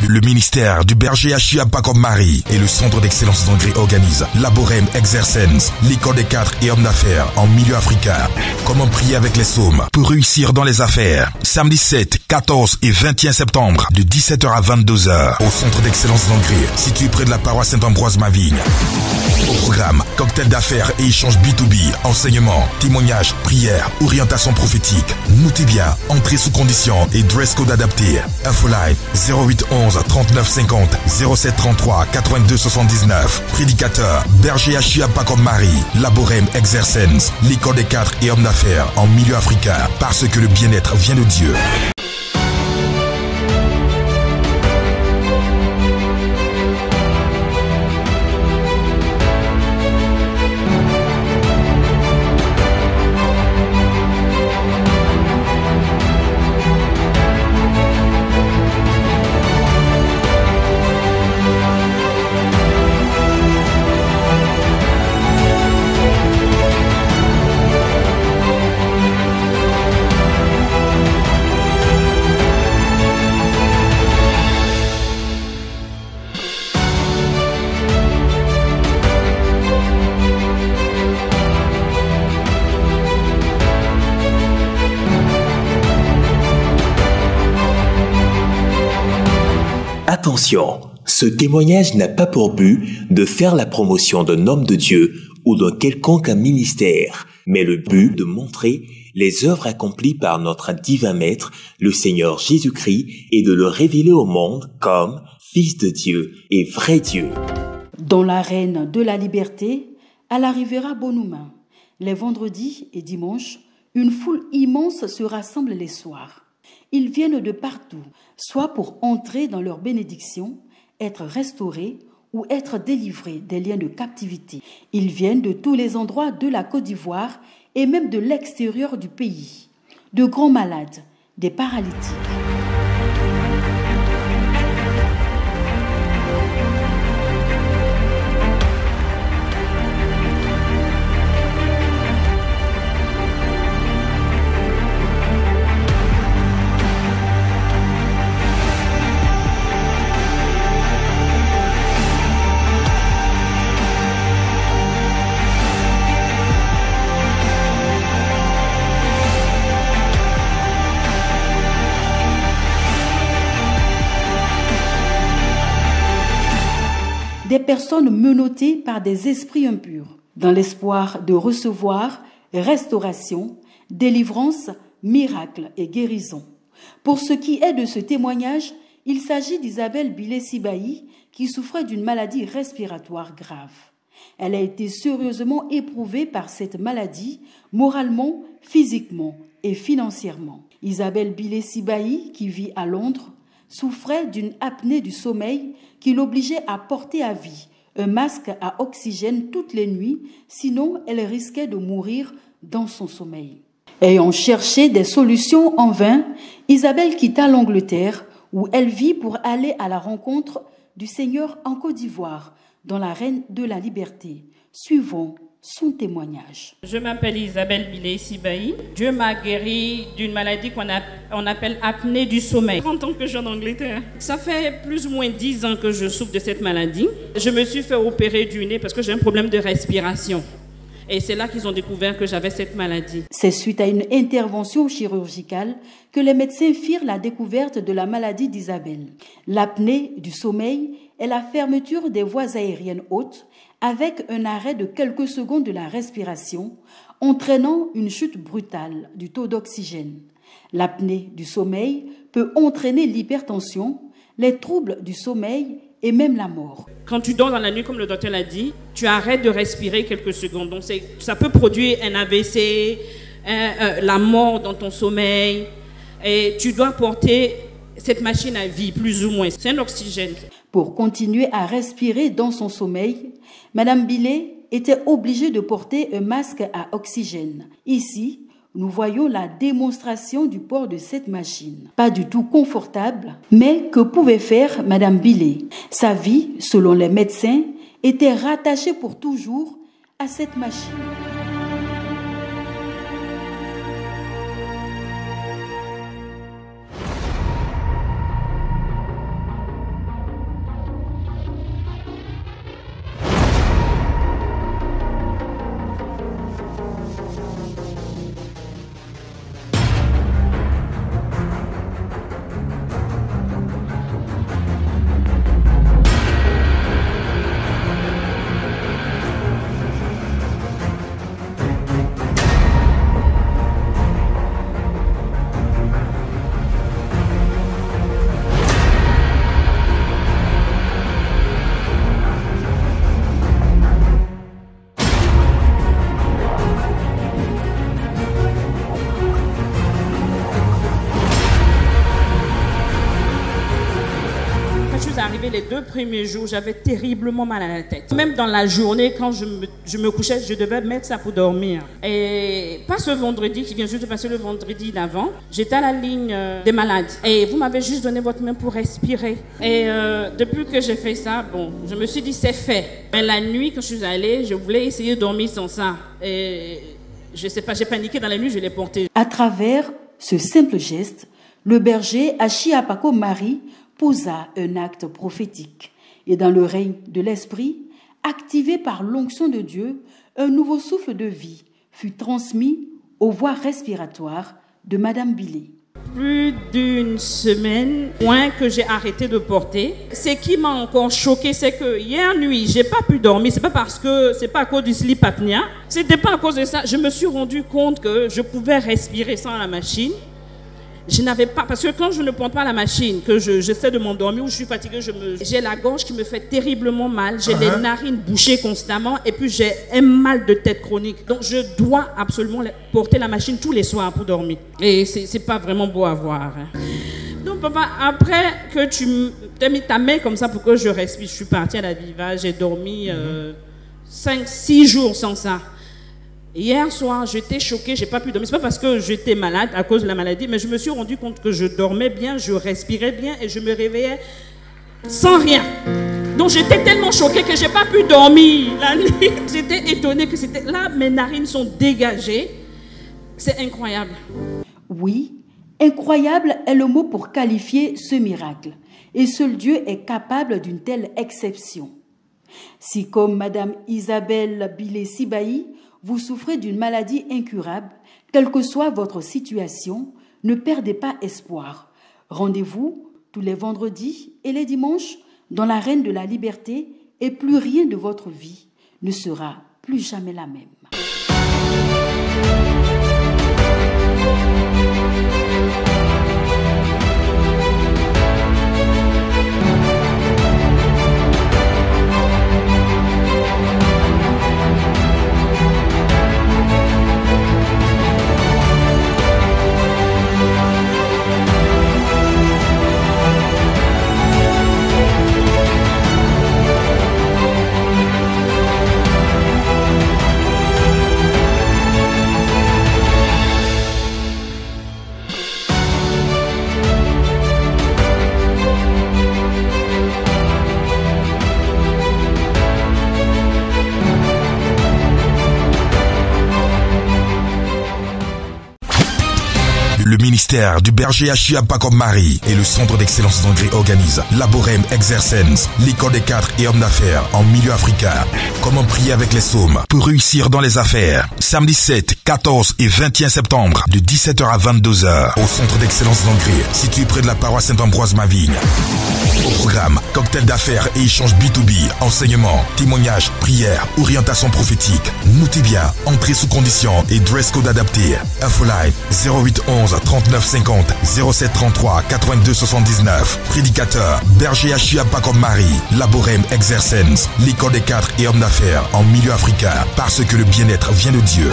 Le ministère du berger Achia Pakom Marie et le centre d'excellence d'Angers organisent Laborem Exercens, l'école des cadres et hommes d'affaires en milieu africain. Comment prier avec les psaumes pour réussir dans les affaires. Samedi 7, 14 et 21 septembre de 17h à 22h au centre d'excellence d'Angers, situé près de la paroisse Saint-Ambroise-Mavigne. Au programme, cocktail d'affaires et échanges B2B, enseignement, témoignages, prières, orientation prophétique. Notez bien, entrée sous condition et dress code adapté. Infoline 0811 39 50 07 33 82 79. Prédicateur Berger Achia Pakom Marie. Laborem Exercens, l'école des cadres et hommes d'affaires en milieu africain. Parce que le bien-être vient de Dieu. Attention, ce témoignage n'a pas pour but de faire la promotion d'un homme de Dieu ou d'un quelconque ministère, mais le but de montrer les œuvres accomplies par notre divin Maître, le Seigneur Jésus-Christ, et de le révéler au monde comme Fils de Dieu et vrai Dieu. Dans l'arène de la liberté, elle arrivera bon ou main. Les vendredis et dimanches, une foule immense se rassemble les soirs. Ils viennent de partout, soit pour entrer dans leur bénédiction, être restaurés ou être délivrés des liens de captivité. Ils viennent de tous les endroits de la Côte d'Ivoire et même de l'extérieur du pays. De grands malades, des paralytiques. Des personnes menottées par des esprits impurs, dans l'espoir de recevoir restauration, délivrance, miracle et guérison. Pour ce qui est de ce témoignage, il s'agit d'Isabelle Bilé-Sibaï qui souffrait d'une maladie respiratoire grave. Elle a été sérieusement éprouvée par cette maladie, moralement, physiquement et financièrement. Isabelle Bilé-Sibaï, qui vit à Londres, souffrait d'une apnée du sommeil qui l'obligeait à porter à vie un masque à oxygène toutes les nuits, sinon elle risquait de mourir dans son sommeil. Ayant cherché des solutions en vain, Isabelle quitta l'Angleterre où elle vit pour aller à la rencontre du Seigneur en Côte d'Ivoire, dans l'arène de la liberté. Suivons son témoignage. Je m'appelle Isabelle Bilé-Sibaï. Dieu m'a guéri d'une maladie qu'on appelle apnée du sommeil. 30 ans que je suis en Angleterre. Ça fait plus ou moins 10 ans que je souffre de cette maladie. Je me suis fait opérer du nez parce que j'ai un problème de respiration. Et c'est là qu'ils ont découvert que j'avais cette maladie. C'est suite à une intervention chirurgicale que les médecins firent la découverte de la maladie d'Isabelle. L'apnée du sommeil est la fermeture des voies aériennes hautes avec un arrêt de quelques secondes de la respiration, entraînant une chute brutale du taux d'oxygène. L'apnée du sommeil peut entraîner l'hypertension, les troubles du sommeil et même la mort. Quand tu dors dans la nuit, comme le docteur l'a dit, tu arrêtes de respirer quelques secondes. Donc ça peut produire un AVC, la mort dans ton sommeil. Et tu dois porter cette machine à vie, plus ou moins. C'est un oxygène. Pour continuer à respirer dans son sommeil, Madame Bilé était obligée de porter un masque à oxygène. Ici, nous voyons la démonstration du port de cette machine. Pas du tout confortable, mais que pouvait faire Madame Bilé? Sa vie, selon les médecins, était rattachée pour toujours à cette machine. Quand je suis arrivée les 2 premiers jours, j'avais terriblement mal à la tête. Même dans la journée, quand je me couchais, je devais mettre ça pour dormir. Et pas ce vendredi qui vient juste de passer, le vendredi d'avant, j'étais à la ligne des malades. Et vous m'avez juste donné votre main pour respirer. Et depuis que j'ai fait ça, bon, je me suis dit c'est fait. Mais la nuit, quand je suis allée, je voulais essayer de dormir sans ça. Et je sais pas, j'ai paniqué dans la nuit, je l'ai porté. À travers ce simple geste, le berger Achiapako Marie posa un acte prophétique. Et dans le règne de l'Esprit, activé par l'onction de Dieu, un nouveau souffle de vie fut transmis aux voies respiratoires de Madame Billet. Plus d'une semaine, moins que j'ai arrêté de porter. Ce qui m'a encore choqué, c'est que hier nuit, j'ai pas pu dormir. C'est pas à cause du sleep apnea. C'était pas à cause de ça. Je me suis rendu compte que je pouvais respirer sans la machine. Je n'avais pas, parce que quand je ne prends pas la machine, que j'essaie de m'endormir ou je suis fatiguée, j'ai la gorge qui me fait terriblement mal, j'ai les narines bouchées constamment et puis j'ai un mal de tête chronique. Donc je dois absolument porter la machine tous les soirs pour dormir. Et c'est pas vraiment beau à voir. Donc papa, après que tu m'as mis ta main comme ça pour que je respire, je suis partie à la Viva, j'ai dormi 5-6 jours sans ça. Hier soir, j'étais choquée, j'ai pas pu dormir. C'est pas parce que j'étais malade à cause de la maladie, mais je me suis rendu compte que je dormais bien, je respirais bien et je me réveillais sans rien. Donc j'étais tellement choquée que j'ai pas pu dormir la nuit. J'étais étonnée que c'était là, mes narines sont dégagées. C'est incroyable. Oui, incroyable est le mot pour qualifier ce miracle. Et seul Dieu est capable d'une telle exception. Si comme Madame Isabelle Billet-Sibaï, vous souffrez d'une maladie incurable, quelle que soit votre situation, ne perdez pas espoir. Rendez-vous tous les vendredis et les dimanches dans l'arène de la liberté et plus rien de votre vie ne sera plus jamais la même. Le ministère du berger Achiapako Marie et le centre d'excellence d'André organisent Laborem Exercens, l'école des cadres et hommes d'affaires en milieu africain. Comment prier avec les psaumes pour réussir dans les affaires. Samedi 7, 14 et 21 septembre de 17h à 22h au centre d'excellence d'André, situé près de la paroisse Saint-Ambroise-Mavigne. Au programme, cocktail d'affaires et échanges B2B, enseignement, témoignages, prières, orientation prophétique. Notez bien, entrée sous condition et dress code adapté. Infoline 0811 39 50 07 33 82 79. Prédicateur berger Achiapako Marie, Laborem Exercens, l'école des cadres et hommes d'affaires en milieu africain, parce que le bien-être vient de Dieu.